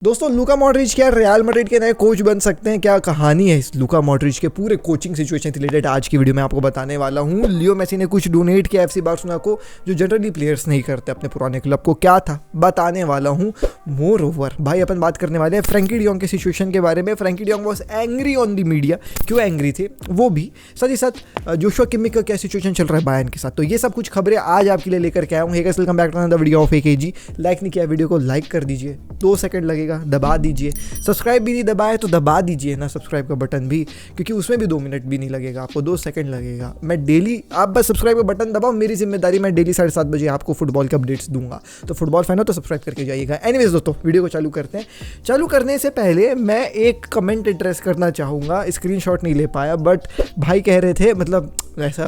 दोस्तों Luka Modric क्या real Madrid के नए कोच बन सकते हैं? क्या कहानी है इस लूका मॉड्रिच के पूरे कोचिंग सिचुएशन से रिलेटेड आज की वीडियो में आपको बताने वाला हूँ। लियो मेसी ने कुछ डोनेट किया एफसी बार्सिलोना को जो जनरली प्लेयर्स नहीं करते अपने पुराने क्लब को। क्या था बताने वाला हूँ। मोर ओवर भाई अपन बात करने वाले हैं फ्रैंकी डियोंग के सिचुएशन के बारे में। Frenkie de Jong was angry on the media, क्यों एंग्री थे वो भी, साथ ही साथ जोशुआ किमिक का क्या सिचुएशन चल रहा है बायर्न के साथ। तो ये सब कुछ खबरें आज आपके लिए लेकर के आया हूँ। Hey guys, welcome back to another video of AKG. Like नहीं किया वीडियो को लाइक कर दीजिए, 2 सेकंड लगेगा, दबा दीजिए। सब्सक्राइब भी नहीं दबाए तो दबा दीजिए ना सब्सक्राइब का बटन भी, क्योंकि उसमें भी 2 मिनट भी नहीं लगेगा आपको, 2 सेकंड लगेगा। मैं डेली, आप बस सब्सक्राइब का बटन दबाओ, मेरी जिम्मेदारी, मैं डेली 7:30 बजे आपको फुटबॉल के अपडेट्स दूंगा। तो फुटबॉल फैन हो तो सब्सक्राइब करके जाइएगा। एनीवेज दोस्तों, वीडियो को चालू करते हैं। चालू करने से पहले मैं एक कमेंट एड्रेस करना चाहूँगा। स्क्रीनशॉट नहीं ले पाया, बट भाई कह रहे थे, मतलब ऐसा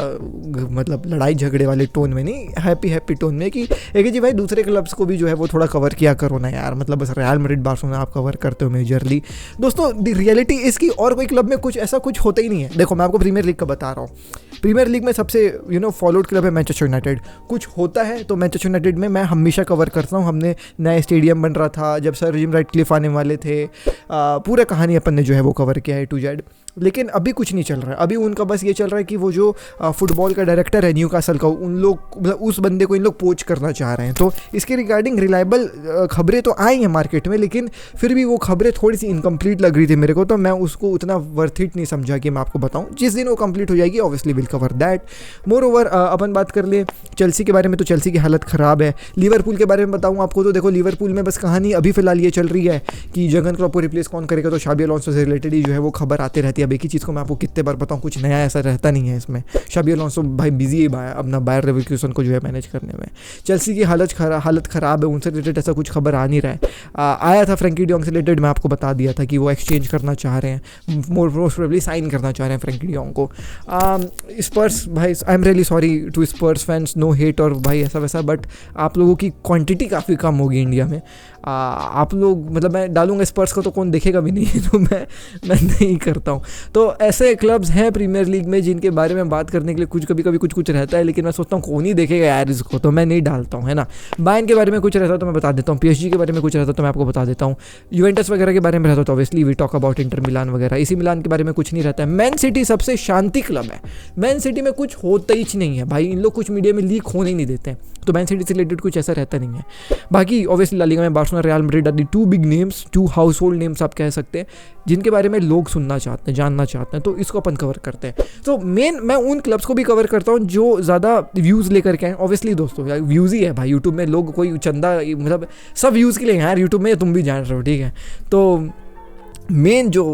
मतलब लड़ाई झगड़े वाले टोन में नहीं, हैप्पी टोन में, कि एक जी भाई दूसरे क्लब्स को भी जो है वो थोड़ा कवर किया करो ना यार, मतलब बस रियल मैड्रिड बार्सिलोना आप कवर करते हो मेजरली। दोस्तों द रियलिटी इसकी और कोई क्लब में कुछ ऐसा कुछ होता ही नहीं है। देखो मैं आपको प्रीमियर लीग का बता रहा हूँ। प्रीमियर लीग में सबसे फॉलोड क्लब है मैनचेस्टर यूनाइटेड। कुछ होता है तो मैनचेस्टर यूनाइटेड में मैं हमेशा कवर करता हूँ। हमने नया स्टेडियम बन रहा था जब सर जिम राटक्लिफ आने वाले थे, पूरा कहानी अपन ने जो है वो कवर किया है टू जेड। लेकिन अभी कुछ नहीं चल रहा है। अभी उनका बस ये चल रहा है कि वो जो फुटबॉल का डायरेक्टर है न्यूकासल का, उन लोग मतलब उस बंदे को इन लोग पोच करना चाह रहे हैं। तो इसके रिगार्डिंग रिलायबल खबरें तो आई हैं मार्केट में, लेकिन फिर भी वो खबरें थोड़ी सी इनकम्प्लीट लग रही थी मेरे को, तो मैं उसको उतना वर्थ इट नहीं समझा कि मैं आपको बताऊं। जिस दिन वो कंप्लीट हो जाएगी obviously will cover that. More over अपन बात कर ले चेल्सी के बारे में, तो चेल्सी की हालत ख़राब है। लिवरपूल के बारे में बताऊँ आपको तो देखो, लिवरपूल में बस कहानी अभी फिलहाल ये चल रही है कि जर्गन क्लॉप को रिप्लेस कौन करेगा, तो शाबी अलोंसो से रिलेटेड ही जो है वो खबर आते रहती है। अब एक ही चीज़ को मैं आपको कितने बार बताऊँ, कुछ नया ऐसा रहता नहीं है इसमें। शाबी अलोंसो भाई बिजी है अपना बायर लेवरकुसन को जो है मैनेज करने में। चेल्सी की हालत ख़राब है, उनसे रिलेटेड ऐसा कुछ खबर आ नहीं रहा है। आया था फ्रैंकी डियोंग से रिलेटेड, मैं आपको बता दिया था कि वो एक्सचेंज करना चाह रहे हैं, मोस्ट प्रोबेबली साइन करना चाह रहे हैं फ्रैंकी डियोंग को। स्पर्स भाई, I am really sorry to Spurs fans, no hate और भाई ऐसा वैसा, बट आप लोगों की क्वांटिटी काफ़ी कम होगी इंडिया में। आप लोग मतलब मैं डालूंगा स्पर्स को तो कौन देखेगा भी नहीं, तो मैं नहीं करता हूँ। तो ऐसे क्लब्स हैं प्रीमियर लीग में जिनके बारे में बात करने के लिए कुछ कभी कुछ रहता है, लेकिन मैं सोचता हूँ कौन ही देखेगा यार इसको, तो मैं नहीं डालता हूँ, है ना। बायर्न के बारे में कुछ रहता तो मैं बता देता हूँ, PSG के बारे में कुछ रहता तो मैं आपको बता देता हूँ, यूवेंटस वगैरह के बारे में रहता तो obviously we talk about Inter Milan वगैरह। इसी मिलान के बारे में कुछ नहीं रहता है। मैन सिटी सबसे शांति क्लब है। मैन सिटी में कुछ होता ही नहीं है भाई, इन लोग कुछ मीडिया में लीक होने ही नहीं देते हैं, तो मैन सिटी से रिलेटेड कुछ ऐसा रहता नहीं है। बाकी ऑब्वियसली ला लीगा में Barcelona, Real Madrid are the 2 big names, 2 household names आप कह सकते हैं, जिनके बारे में लोग सुनना चाहते हैं, जानना चाहते हैं, तो इसको अपन कवर करते हैं। तो मेन मैं उन क्लब्स को भी कवर करता हूँ जो ज़्यादा व्यूज़ लेकर के आए। ऑब्वियसली दोस्तों यार व्यूज़ ही है भाई, यूट्यूब में लोग कोई चंदा मतलब सब व्यूज़ के लिए यार, यूट्यूब में तुम भी जान रहे हो, ठीक है। तो मेन जो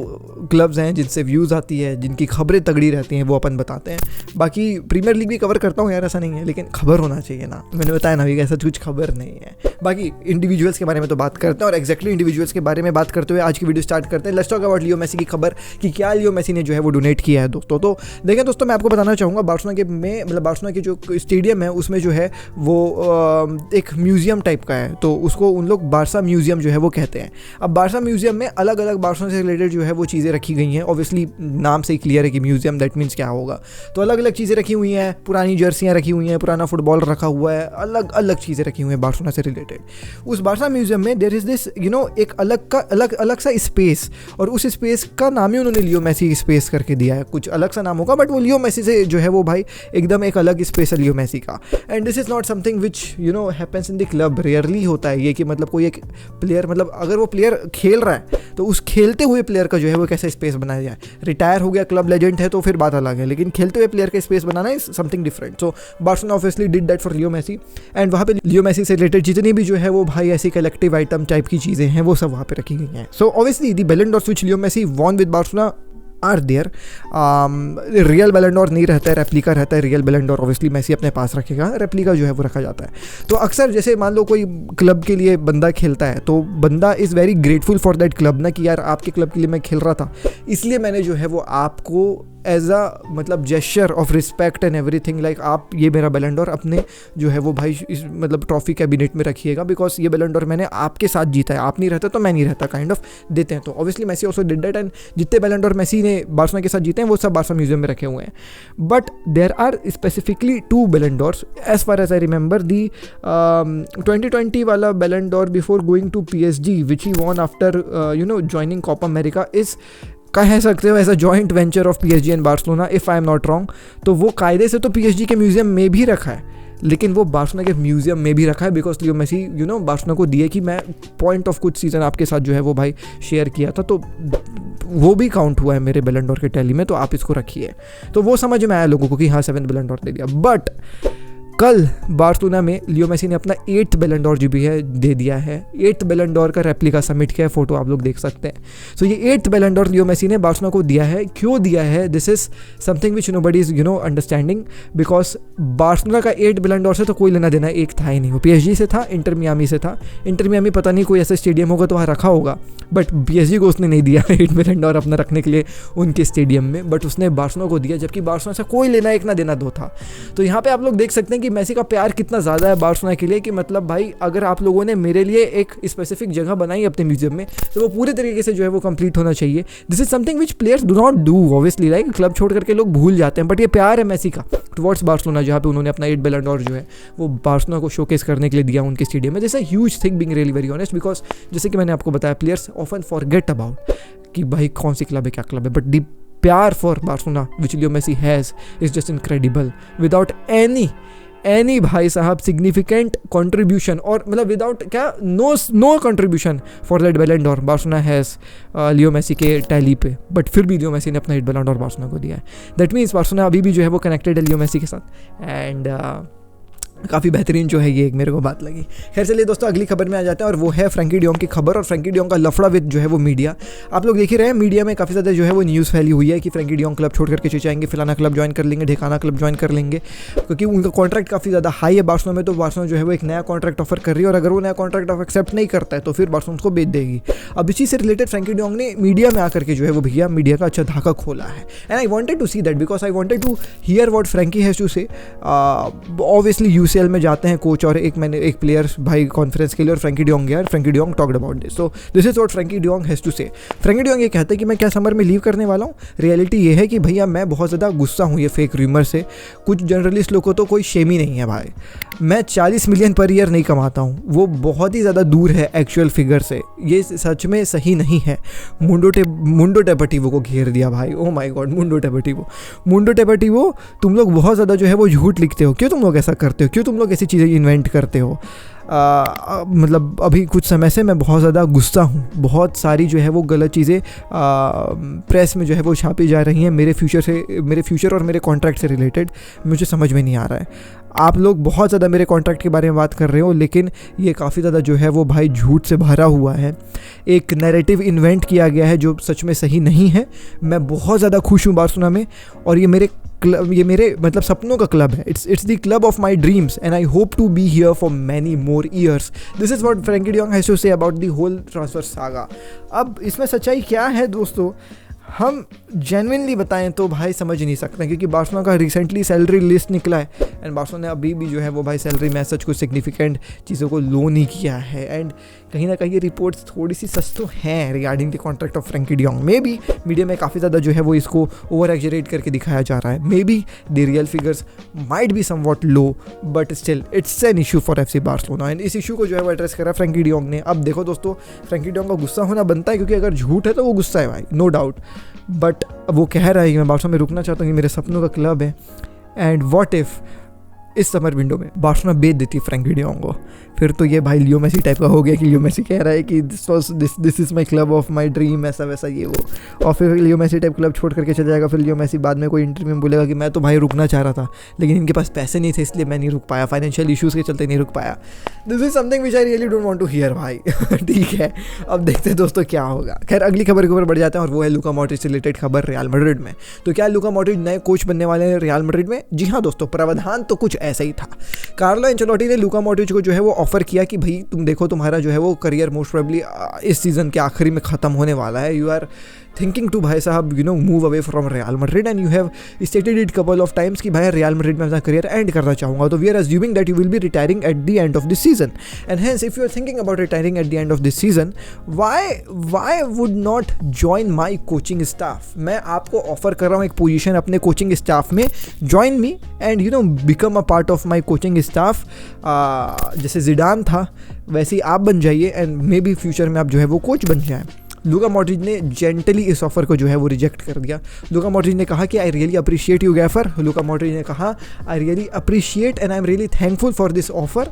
क्लब्स हैं जिनसे व्यूज़ आती है, जिनकी खबरें तगड़ी रहती हैं, वो अपन बताते हैं। बाकी प्रीमियर लीग भी कवर करता हूँ यार, ऐसा नहीं है, लेकिन खबर होना चाहिए ना। मैंने बताया ना कि ऐसा कुछ खबर नहीं है। बाकी इंडिविजुअल्स के बारे में तो बात करते हैं, और एक्जैक्टली इंडिविजुअल्स के बारे में बात करते हुए आज की वीडियो स्टार्ट करते हैं। Let's talk about Leo Messi की खबर कि क्या लियो मेसी ने जो है वो डोनेट किया है दोस्तों। तो देखें दोस्तों, मैं आपको बताना चाहूँगा बार्सिलोना के जो स्टेडियम है उसमें जो है वो एक म्यूजियम टाइप का है, तो उसको उन लोग बार्सा म्यूजियम जो है वो कहते हैं। अब बार्सा म्यूजियम में अलग अलग बार्सिलोना से रिलेटेड जो है वो चीज़ें रखी गई हैं। ऑब्वियसली नाम से ही क्लियर है कि म्यूजियम, दैट मीन्स क्या होगा। तो अलग अलग चीज़ें रखी हुई हैं, पुरानी जर्सियाँ रखी हुई हैं, पुराना फुटबॉल रखा हुआ है, अलग अलग चीज़ें रखी हुई हैं बार्सिलोना से रिलेटेड। उस बार्सा म्यूजियम में देयर इज़ दिस एक अलग सा स्पेस, और उस स्पेस का नाम ही उन्होंने लियो मेसी स्पेस करके दिया है। कुछ अलग सा नाम होगा, बट वो लियो मेसी से जो है वो भाई एकदम एक अलग स्पेस है लियो मेसी का। And this is not something which happens in the club. Rarely होता है ये कि मतलब कोई एक प्लेयर, मतलब अगर वो प्लेयर खेल रहा है तो उस खेलते हुए प्लेयर का जो है वो कैसा स्पेस बनाया जाए। रिटायर हो गया क्लब लेजेंड है तो फिर बात अलग है, लेकिन खेलते हुए प्लेयर का स्पेस बनाना is something different. So Barcelona obviously did that for Leo Messi, and वहाँ पे लियो मेसी से रिलेटेड जितनी भी जो है वो भाई ऐसी कलेक्टिव आइटम टाइप की चीज़ें हैं वो सब वहाँ पे रखी गई हैं। सो obviously the Ballon d'Or which Leo Messi won with Barcelona are there. Real Ballon d'Or नहीं रहता है, रेप्लिका रहता है। Real Ballon Dar obviously Messi अपने पास रखेगा, रेप्लिका जो है वो रखा जाता है। तो अक्सर जैसे मान लो कोई क्लब के लिए बंदा खेलता है, तो बंदा is very grateful for that club ना, कि यार आपके क्लब के लिए मैं खेल रहा था, इसलिए मैंने जो है वो आपको एज अ मतलब gesture of respect and everything, like आप ये मेरा बैलन डोर अपने जो है वो भाई इस मतलब ट्रॉफी कैबिनेट में रखिएगा, बिकॉज ये बैलन डोर मैंने आपके साथ जीता है, आप नहीं रहते तो मैं नहीं रहता, काइंड ऑफ देते हैं। तो obviously Messi also did that, and जितने बैलन डोर मेसी ने बार्सिलोना के साथ जीते हैं वो सब बार्सा म्यूजियम में रखे हुए हैं। But there are specifically 2 Ballon d'Ors as far as I remember, the 2020 वाला Ballon d'Or before going to PSG which he won after joining Copa America is, कह सकते हो as a joint venture of PSG and Barcelona if I am not wrong. तो वो कायदे से तो PSG के म्यूजियम में भी रखा है, लेकिन वो बार्सिलोना के म्यूजियम में भी रखा है, बिकॉज लियो मेसी बार्सिलोना को दिए कि मैं पॉइंट ऑफ कुछ सीज़न आपके साथ जो है वो भाई शेयर किया था, तो वो भी काउंट हुआ है मेरे बैलन डोर के टैली में, तो आप इसको रखिए। तो वो समझ में आया लोगों को कि हाँ 7th बैलन डोर दे दिया। बट कल बार्सिलोना में लियो मेसी ने अपना 8th बैलन डोर जो भी है दे दिया है। 8th बैलन डोर का रेप्लिका सबमिट किया है, फोटो आप लोग देख सकते हैं। सो ये 8th Ballon d'Or Leo Messi ने बार्सिलोना को दिया है। क्यों दिया है? This is something which nobody is understanding, because Barcelona का 8 बैलन डोर से तो कोई लेना देना एक था ही नहीं। वो PSG से था, इंटर मियामी से था। इंटर मियामी पता नहीं कोई ऐसा स्टेडियम होगा तो वहाँ रखा होगा, बट PSG को उसने नहीं दिया 8 बैलन डोर अपना रखने के लिए उनके स्टेडियम में, बट उसने बार्सिलोना को दिया, जबकि बार्सिलोना से कोई लेना एक ना देना दो था। तो यहाँ पे आप लोग देख सकते हैं कि मेसी का प्यार कितना ज़्यादा है बार्सिलोना के लिए, कि मतलब भाई अगर आप लोगों ने मेरे लिए एक स्पेसिफिक जगह बनाई अपने म्यूजियम में, तो वो पूरे तरीके से जो है वो कंप्लीट होना चाहिए। This is something which players do not do obviously, like club छोड़ करके लोग भूल जाते हैं, बट ये प्यार है मेसी का टुवर्ड्स बार्सिलोना, जहाँ पे उन्होंने अपना 8 बैलन डोर जो है वो बार्सिलोना को शोकेस करने के लिए दिया उनके स्टेडियम में। जैसे huge thing being really very honest, because जैसे कि मैंने आपको बताया प्लेयर्स ऑफन फॉरगेट अबाउट कि भाई कौन सी क्लब है क्या क्लब है, बट दी प्यार for Barcelona which Leo Messi has is just incredible without any भाई साहब सिग्निफिकेंट कंट्रीब्यूशन, और मतलब विदाउट क्या no contribution for that Ballon d'Or Barcelona has Leo Messi के टैली पे, बट फिर भी लियो मेसी ने अपना 8 बैलन डोर बार्सिलोना को दिया है। दैट मीन्स बार्सिलोना अभी भी जो है वो कनेक्टेड है लियो मेसी के साथ, एंड काफ़ी बेहतरीन जो है ये एक मेरे को बात लगी। खैर चलिए दोस्तों अगली खबर में आ जाते हैं, और वो है फ्रैंकी डियोंग की खबर, और फ्रैंकी डियोंग का लफड़ा विद जो है वो मीडिया। आप लोग देख ही रहे हैं मीडिया में काफ़ी ज़्यादा जो है वो न्यूज़ फैली हुई है कि फ्रैंकी डियोंग क्लब छोड़ करके चले जाएंगे, फिलाना क्लब ज्वाइन कर लेंगे, ढेकाना क्लब ज्वाइन कर लेंगे, क्योंकि उनका कॉन्ट्रैक्ट काफ़ी ज़्यादा हाई है बार्सिलोना में। तो बार्सिलोना जो है वो एक नया कॉन्ट्रैक्ट ऑफर कर रही है, और अगर वो नया कॉन्ट्रैक्ट ऑफर एक्सेप्ट नहीं करता है तो फिर बार्सिलोना उसको बेच देगी। अब इसी से रिलेटेड फ्रैंकी डियोंग ने मीडिया में आकर के जो है वो भैया मीडिया का अच्छा धाका खोला है, and I wanted to see that because I wanted to hear what Frenkie has to say. Obviously UCL में जाते हैं कोच और एक प्लेयर भाई कॉन्फ्रेंस के लिए, और फ्रैंकी डियोंग गया, Frenkie de Jong talked about this. So this is what Frenkie de Jong has to say. Frenkie de Jong ये कहते हैं कि मैं क्या समर में लीव करने वाला हूँ। रियलिटी ये है कि भैया मैं बहुत ज़्यादा गुस्सा हूँ ये फेक रूमर से। कुछ जर्नलिस्ट लोगों को तो कोई शेम ही नहीं है भाई। मैं 40 मिलियन पर ईयर नहीं कमाता हूँ, वो बहुत ही ज़्यादा दूर है एक्चुअल फिगर से, ये सच में सही नहीं है। मुंडो टेपटिवो को घेर दिया भाई, ओ माय गॉड। मुंडो टेपटिवो तुम लोग बहुत ज़्यादा जो है वो झूठ लिखते हो, क्यों तुम लोग ऐसा करते हो, क्यों तुम लोग ऐसी चीज़ें इन्वेंट करते हो। मतलब अभी कुछ समय से मैं बहुत ज़्यादा गुस्सा हूँ, बहुत सारी जो है वो गलत चीज़ें प्रेस में जो है वो छापी जा रही हैं मेरे फ्यूचर और मेरे कॉन्ट्रैक्ट से रिलेटेड। मुझे समझ में नहीं आ रहा है, आप लोग बहुत ज़्यादा मेरे कॉन्ट्रैक्ट के बारे में बात कर रहे हो, लेकिन ये काफ़ी ज़्यादा जो है वो भाई झूठ से भरा हुआ है। एक नैरेटिव इन्वेंट किया गया है जो सच में सही नहीं है। मैं बहुत ज़्यादा खुश हूँ बार्सिलोना में, और ये मेरे मतलब सपनों का क्लब है। It's the club of my dreams, and I hope to be here for many more years. This is what Frenkie de Jong has to say about the whole transfer saga. अब इसमें सच्चाई क्या है दोस्तों, हम जेन्युइनली बताएं तो भाई समझ नहीं सकते, क्योंकि बार्सिलोना का रिसेंटली सैलरी लिस्ट निकला है, एंड बार्सिलोना ने अभी भी जो है वो भाई सैलरी में सच कुछ सिग्निफिकेंट चीज़ों को लो नहीं किया है, एंड कहीं ना कहीं ये रिपोर्ट्स थोड़ी सी सच तो हैं regarding the contract of Frenkie de Jong. May be media में काफ़ी ज़्यादा जो है वो इसको ओवर एग्जरेट करके दिखाया जा रहा है। May be the real figures might be somewhat low, but still it's an issue for FC Barcelona, and इस इशू को जो है वो एड्रेस करा फ्रैंकी डियोंग ने। अब देखो दोस्तों, फ्रैंकी डियोंग का गुस्सा होना बनता है, क्योंकि अगर झूठ है तो वो गुस्सा है भाई, नो डाउट, बट वो कह रहा है कि मैं बार्सिलोना में रुकना चाहता हूँ, कि मेरे सपनों का क्लब है। एंड व्हाट इफ़ इस समर विंडो में बार्सिलोना बेच देती है फ्रैंकी डियोंग को, फिर तो ये भाई लियो मेसी टाइप का हो गया कि लियो मेसी कह रहा है कि this is my club of my dream, ऐसा वैसा ये वो, और फिर लियो मेसी टाइप क्लब छोड़ करके चला जाएगा। फिर लियो मेसी बाद में कोई इंटरव्यू में बोलेगा कि मैं तो भाई रुकना चाह रहा था, लेकिन इनके पास पैसे नहीं थे इसलिए मैं नहीं रुक पाया, फाइनेंशियल इशूज़ के चलते नहीं रुक पाया। This is something which I really don't want to hear भाई। ठीक है, अब देखते हैं दोस्तों क्या होगा। खैर अगली खबर के ऊपर बढ़ जाते हैं, और वो है लूका मॉड्रिच से रिलेटेड खबर रियल मैड्रिड में। तो क्या लूका मॉड्रिच नए कोच बनने वाले हैं रियल मैड्रिड में? जी हाँ दोस्तों, प्रावधान तो कुछ ऐसा ही था। कार्लो एंचेलोटी ने लूका मॉड्रिच को जो है वो ऑफर किया कि भाई तुम देखो तुम्हारा जो है वो करियर मोस्ट प्रोबेबली इस सीज़न के आखिरी में ख़त्म होने वाला है, यू आर थिंकिंग टू भाई साहब move away from real Madrid and you have stated it couple of times कि भाई रियल मैड्रिड में अपना करियर एंड करना चाहूँगा, तो we are assuming that you will be retiring at the end of this season and hence if you are thinking about retiring at the end of this season why would not join my coaching staff. मैं आपको offer कर रहा हूँ एक position अपने coaching staff में, join me and become a part of my coaching staff. जैसे Zidane था वैसे ही आप बन जाइए एंड मे बी फ्यूचर में आप जो है वो कोच बन जाएं। लूका मॉड्रिच ने जेंटली इस ऑफर को जो है वो रिजेक्ट कर दिया। लूका मॉड्रिच ने कहा कि I really appreciate you gaffer. Luka Modric ने कहा I really appreciate and I am really thankful for this offer,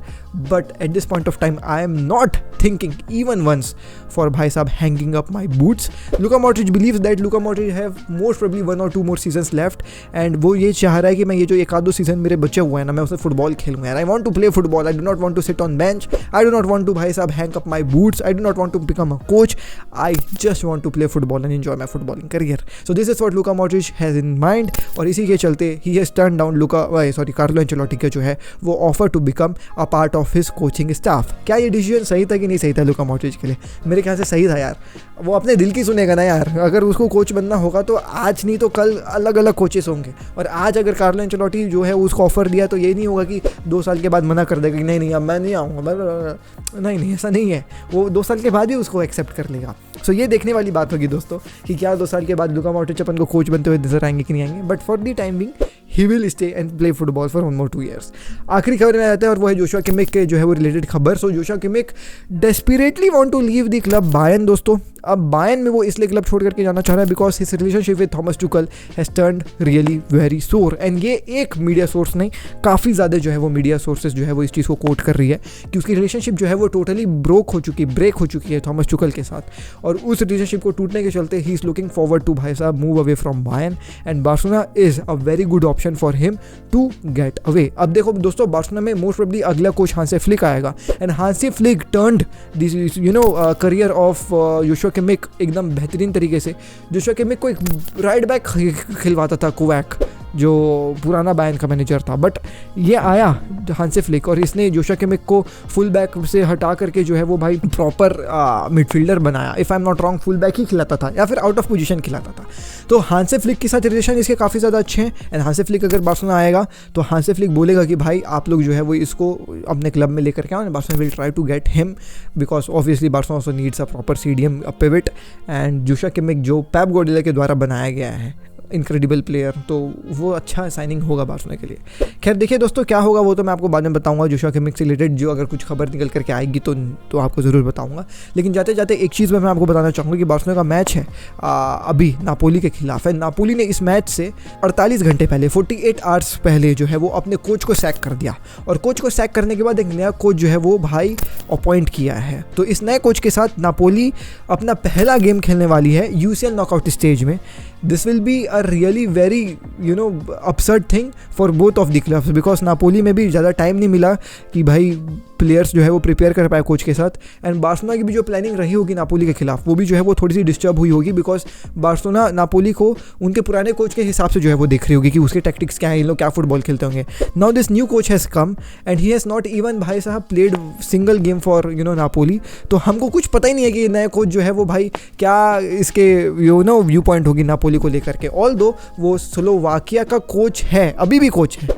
but at this point of time I am not thinking even once for भाई साहब hanging up my boots. Luka Modric believes that Luka Modric have most probably 1 or 2 more seasons left and वो ये चाह रहा है कि मैं ये जो 1-2 सीजन मेरे बचे हुए हैं ना, मैं उसमें फुटबॉल खेलूंगा। I want to play football, I do not want to sit on bench, I do not want to भाई साहब hang up my boots, I do not want to become a coach, I just want to play football and enjoy my footballing career. So this is what Luka Modric has in mind और इसी के चलते he has turned down Carlo Ancelotti का जो है वो offer to become a part of his coaching staff. क्या ये डिसीजन सही था कि नहीं सही था लुका मॉड्रिच के लिए? मेरे ख्याल से सही था यार। वो अपने दिल की सुनेगा ना यार। अगर उसको कोच बनना होगा तो आज नहीं तो कल अलग अलग कोचेस होंगे, और आज अगर कार्लो एंचेलोटी जो है उसको ऑफर दिया तो ये नहीं होगा कि 2 साल के बाद मना कर देगा कि नहीं अब मैं नहीं आऊँगा। नहीं ऐसा नहीं है, वो 2 साल के बाद ही उसको एक्सेप्ट कर लेगा। सो ये देखने वाली बात होगी दोस्तों कि क्या 2 साल के बाद लुका मॉड्रिच अपन को कोच बनते हुए नजर आएंगे कि नहीं आएंगे, but for the time being he will stay and play football for 1 more 2 years। आखिरी खबर में आ जाता है और वो है जोशुआ किमिक के जो है वो रिलेटेड खबर। So Joshua Kimmich desperately want to leave the club Bayern दोस्तों। अब बायर्न में वो इसलिए क्लब छोड़ करके जाना चाह रहा है because his relationship with Thomas Tuchel has turned really very सोर। एंड ये एक मीडिया सोर्स नहीं, काफ़ी ज़्यादा जो है वो मीडिया सोर्सेज जो है वो इस चीज़ को कोट कर रही है कि उसकी रिलेशनशिप जो है वो टोटली ब्रेक हो चुकी है थॉमस टुकल के साथ, और उस रिलेशनशिप को टूटने के चलते ही इज़ लुकिंग फॉरवर्ड टू भाई साहब move away from Bayern and Barcelona is a very good option for him to get away. अब देखो दोस्तों, बार्सिलोना में मोस्ट प्रोबेबली अगला कोच हांसी फ्लिक आएगा and Hansi Flick turned this career of Joshua Kimmich एकदम बेहतरीन तरीके से। जोशुआ किमिक को एक राइट बैक खिलवाता था कोवैक, जो पुराना बायर्न का मैनेजर था, बट ये आया हांसी फ्लिक और इसने जोशुआ किमिक को फुल बैक से हटा करके जो है वो भाई प्रॉपर मिडफील्डर बनाया। If I am not wrong full back ही खिलाता था या फिर आउट ऑफ पोजीशन खिलाता था। तो हांसी फ्लिक के साथ रिलेशन इसके काफ़ी ज़्यादा अच्छे हैं एंड हांसी फ्लिक अगर बार्सिलोना आएगा तो हांसी फ्लिक बोलेगा कि भाई आप लोग जो है वो इसको अपने क्लब में लेकर के आओ, Barcelona will try to get him because obviously Barcelona also needs a proper CDM, a pivot, and Joshua Kimmich जो पेप गार्डियोला के द्वारा बनाया गया है इनक्रेडिबल प्लेयर, तो वो अच्छा साइनिंग होगा बार्सिलोना के लिए। खैर देखिए दोस्तों, क्या होगा वो तो मैं आपको बाद में बताऊंगा जोशुआ किमिक से रिलेटेड, जो अगर कुछ खबर निकल करके आएगी तो आपको ज़रूर बताऊंगा। लेकिन जाते जाते एक चीज़ मैं आपको बताना चाहूँगा कि बार्सिलोना का मैच है अभी नापोली के खिलाफ है। नापोली ने इस मैच से 48 घंटे पहले 48 आवर्स पहले जो है वो अपने कोच को सैक कर दिया, और कोच को सैक करने के बाद एक नया कोच जो है वो भाई अपॉइंट किया है। तो इस नए कोच के साथ नापोली अपना पहला गेम खेलने वाली है यूसीएल नॉकआउट स्टेज में। This will be a really very upset thing for both of the clubs because Napoli में भी ज़्यादा टाइम नहीं मिला कि भाई प्लेयर्स जो है वो प्रिपेयर कर पाए कोच के साथ, एंड बार्सिलोना की भी जो प्लानिंग रही होगी नापोली के खिलाफ वो भी जो है वो थोड़ी सी डिस्टर्ब हुई होगी बिकॉज बार्सिलोना नापोली को उनके पुराने कोच के हिसाब से जो है वो देख रही होगी कि उसके टैक्टिक्स क्या हैं, इन लोग क्या फुटबॉल खेलते होंगे। Now this new coach has come and he has not even भाई साहब played single game for Napoli, तो हमको कुछ पता ही नहीं है कि नए कोच जो है वो भाई क्या इसके व्यू पॉइंट होगी नापोली को लेकर के। ऑल दो वो स्लोवाकिया का कोच है, अभी भी कोच है,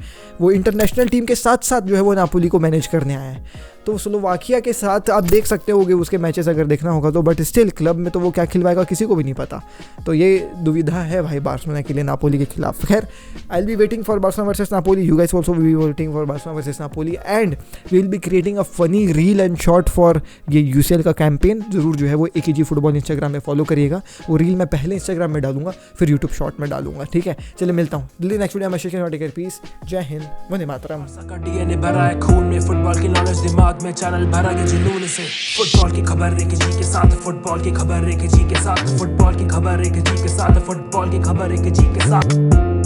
वो इंटरनेशनल टीम के साथ साथ जो है वो नापोली को मैनेज करने आया है। तो स्लोवाकिया के साथ आप देख सकते होगे उसके मैचेस अगर देखना होगा तो, बट स्टिल क्लब में तो वो क्या खिलवाएगा किसी को भी नहीं पता। तो ये दुविधा है भाई बार्सिलोना के लिए नापोली के खिलाफ। खैर I will be waiting for Barcelona versus Napoli, you guys also will be waiting for Barcelona versus Napoli and we will be creating a funny reel and short for ये यूसीएल का कैंपेन। जरूर जो है वो AKG फुटबॉल इंस्टाग्राम में follow करिएगा, वो reel मैं पहले इंस्टाग्राम में डालूंगा फिर यूट्यूब शॉर्ट में डालूंगा, ठीक है। चलिए मिलता हूँ नेक्स्ट वीडियो में, टेक केयर, पीस, जय हिंद, वंदे मातरम। डीएनए भरा है खून में, फुटबॉल की नॉलेज दिमाग में, चैनल भरा है जुनून से। फुटबॉल की खबर AKG के साथ, फुटबॉल की खबर AKG के साथ, फुटबॉल की खबर AKG के साथ, फुटबॉल की खबर AKG के साथ।